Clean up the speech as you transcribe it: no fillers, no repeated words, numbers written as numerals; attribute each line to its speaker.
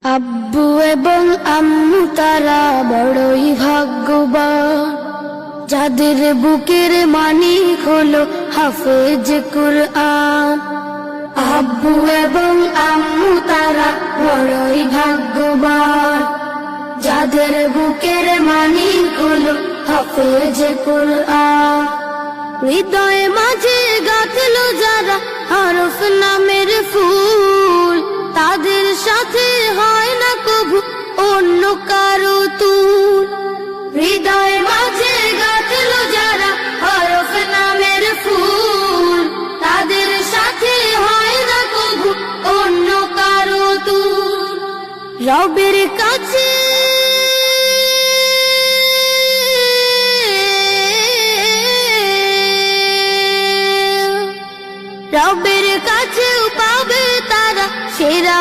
Speaker 1: আব্বু এবং আম্মু তারা বড়ই ভাগ্যবান, যাদের বুকের মানিক হলো হাফেজ কুরআন। আব্বু এবং আম্মু তারা বড়ই ভাগ্যবান, যাদের বুকের মানিক হলো হাফেজ কুরআন। হৃদয়ে মাঝে গাঁথলো যারা হরফ নামের ফুল, তাদের সাথে হয় না কবু অন্য কারো তুল। হৃদয়ে মাঝে গাঁথলো যারা হরফ নামের ফুল, তাদের সাথে হয় না কবু অন্য কারো তুল। রবের কাছে রবের কাছেও পাবে তারা সেরা